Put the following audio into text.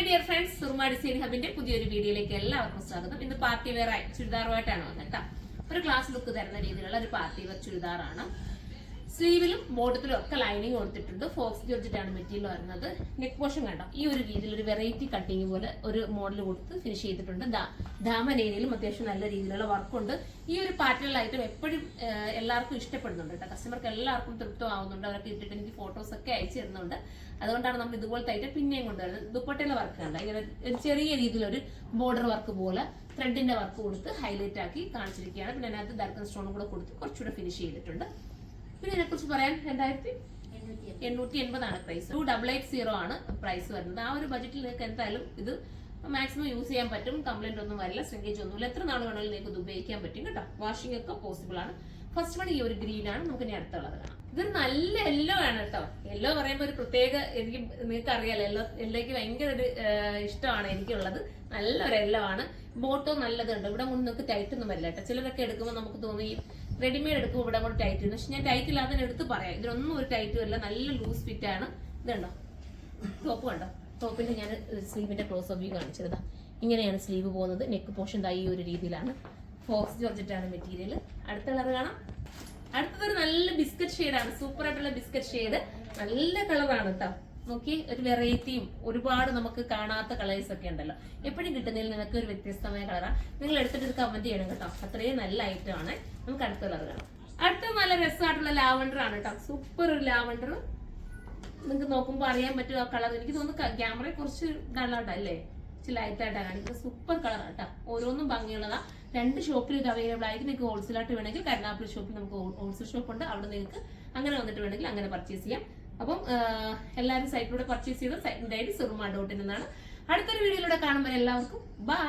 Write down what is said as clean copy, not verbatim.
Dear friends, Soorma design ഹബിന്റെ പുതിയൊരു വീഡിയോയിലേക്ക് എല്ലാവർക്കും സ്വാഗതം. ഇന്ന് പാർട്ടി വെയർ ചുരിദാറുമായിട്ടാണ് വന്നത് കേട്ടോ. ഒരു ക്ലാസ് ലുക്ക് തരുന്ന രീതിയിലുള്ള ഒരു പാർട്ടി വെയർ ചുരിദാറാണ്. സ്ലീവിലും ബോട്ടത്തിലും ഒക്കെ ലൈനിങ് കൊടുത്തിട്ടുണ്ട്. ഫോക്സ് ജോർജറ്റാണ് മെറ്റീരിയൽ വരുന്നത്. നെക്ക് പോർഷൻ കണ്ടോ, ഈ ഒരു രീതിയിൽ ഒരു വെറൈറ്റി കട്ടിങ് പോലെ ഒരു മോഡൽ കൊടുത്ത് ഫിനിഷ് ചെയ്തിട്ടുണ്ട്. ദാമൻ ഏരിയയിലും അത്യാവശ്യം നല്ല രീതിയിലുള്ള വർക്കുണ്ട്. ഈ ഒരു പാറ്റേൺ ഐറ്റം എപ്പോഴും എല്ലാവർക്കും ഇഷ്ടപ്പെടുന്നുണ്ട് കേട്ടോ. കസ്റ്റമർക്ക് എല്ലാവർക്കും തൃപ്തമാവുന്നുണ്ട്. അവരൊക്കെ ഇട്ടിട്ട് എനിക്ക് ഫോട്ടോസ് ഒക്കെ അയച്ചു തരുന്നുണ്ട്. അതുകൊണ്ടാണ് നമ്മൾ ഇതുപോലത്തെ ഐറ്റം പിന്നെയും കൊണ്ടുവരുന്നത്. ദുപ്പട്ടയിലെ വർക്ക് കണ്ട, ഇങ്ങനെ ഒരു ചെറിയ രീതിയിലൊരു ബോർഡർ വർക്ക് പോലെ ത്രെഡിന്റെ വർക്ക് കൊടുത്ത് ഹൈലൈറ്റ് ആക്കി കാണിച്ചിരിക്കുകയാണ്. പിന്നെ അതിനകത്ത് ദർക്കൻ സ്റ്റോണും കൂടെ കൊടുത്ത് കുറച്ചുകൂടെ ഫിനിഷ് ചെയ്തിട്ടുണ്ട്. പിന്നെ ഇതിനെ കുറിച്ച് പറയാൻ 2880 പ്രൈസ്. 2880 ആണ് പ്രൈസ് വരുന്നത്. ആ ഒരു ബജറ്റിൽ നിങ്ങൾക്ക് എന്തായാലും ഇത് മാക്സിമം യൂസ് ചെയ്യാൻ പറ്റും. കംപ്ലൈന്റ് ഒന്നും വരില്ല, സ്ട്രിങ്കേജ് ഒന്നുമില്ല. എത്ര നാൾ വേണമെങ്കിലും നിങ്ങൾക്ക് ഇത് ഉപയോഗിക്കാൻ പറ്റും കേട്ടോ. വാഷിംഗ് ഒക്കെ പോസിബിൾ ആണ്. ഫസ്റ്റ് വൺ ഈ ഒരു ഗ്രീൻ ആണ്. നമുക്ക് ഇനി അടുത്ത കളർ കാണാം. ഇതൊരു നല്ല യെല്ലോ ആണ് കേട്ടോ. യെല്ലോ പറയുമ്പോൾ ഒരു പ്രത്യേക, എനിക്ക് നിങ്ങൾക്ക് അറിയാലോ, യെല്ലോയ്ക്ക് ഭയങ്കര ഒരു ഇഷ്ടമാണ് എനിക്കുള്ളത്. നല്ലൊരു യെല്ലോ ആണ്. ബോട്ടോ നല്ലതുണ്ട്. ഇവിടെ മുന്നേ നിങ്ങൾക്ക് ടൈറ്റ് ഒന്നും വരില്ല കേട്ടോ. ചിലരൊക്കെ എടുക്കുമ്പോൾ നമുക്ക് തോന്നി റെഡിമെയ്ഡ് എടുക്കുമ്പോൾ ഇവിടെ കൂടെ ടൈറ്റ് ഉണ്ട്. പക്ഷെ ഞാൻ ടൈറ്റ് ഇല്ലാതെ എടുത്ത് പറയാം, ഇതിനൊന്നും ഒരു ടൈറ്റ് വരില്ല. നല്ല ലൂസ് ഫിറ്റ് ആണ്. ഇതുണ്ടോ, ടോപ്പ് കണ്ടോ. ടോപ്പിന്റെ ഞാൻ സ്ലീവിന്റെ ക്ലോസ് വ്യൂ കാണിച്ചത്. ഇങ്ങനെയാണ് സ്ലീവ് പോകുന്നത്. നെക്ക് പോർഷൻ ഈ ഒരു രീതിയിലാണ്. ഫോക്സ് ജോർജറ്റാണ് മെറ്റീരിയൽ. അടുത്ത കളർ കാണാം. അടുത്തതൊരു നല്ല ബിസ്ക്കറ്റ് ഷെയ്ഡാണ്. സൂപ്പർ ആയിട്ടുള്ള ബിസ്ക്കറ്റ് ഷെയ്ഡ്. നല്ല കളറാണ് കേട്ടോ. നോക്കി, ഒരു വെറൈറ്റിയും ഒരുപാട് നമുക്ക് കാണാത്ത കളേഴ്സ് ഒക്കെ ഉണ്ടല്ലോ. എപ്പോഴും കിട്ടുന്നതിൽ നിങ്ങൾക്ക് ഒരു വ്യത്യസ്തമായ കളറാണ്. നിങ്ങൾ എടുത്തിട്ട് ഇത് കമന്റ് ചെയ്യണം കേട്ടോ. അത്രയും നല്ല ഐറ്റം ആണ്. നമുക്ക് അടുത്ത കളർ കാണാം. അടുത്ത നല്ല രസമായിട്ടുള്ള ലാവണ്ടർ ആണ് കേട്ടോ. സൂപ്പർ ഒരു ലാവണ്ടർ. നിങ്ങൾക്ക് നോക്കുമ്പോൾ അറിയാൻ പറ്റും ആ കളർ. എനിക്ക് തോന്നുന്നു ക്യാമറയെ കുറച്ച് ഡള്ളാട്ടല്ലേ, ലൈറ്റായിട്ടാണ് കാണിക്കുന്നത്. സൂപ്പർ കളർ കേട്ടോ. ഓരോന്നും ഭംഗിയുള്ളതാ. 2 ഷോപ്പിൽ ഇത് അവൈലബിൾ ആയിട്ട് നിങ്ങൾക്ക് ഹോൾസെയിലായിട്ട് വേണമെങ്കിൽ കരുനാഗപ്പള്ളി ഷോപ്പിൽ നമുക്ക് ഹോൾസെയിൽ ഷോപ്പ് ഉണ്ട്. അവിടെ നിങ്ങൾക്ക് അങ്ങനെ വന്നിട്ട് വേണമെങ്കിൽ അങ്ങനെ പർച്ചേസ് ചെയ്യാം. അപ്പം എല്ലാവരും സൈറ്റിലൂടെ പർച്ചേസ് ചെയ്ത് സൈറ്റിന്റെ ഐഡി surma.in എന്നാണ്. അടുത്തൊരു വീഡിയോയിലൂടെ കാണുമ്പോൾ എല്ലാവർക്കും ബൈ.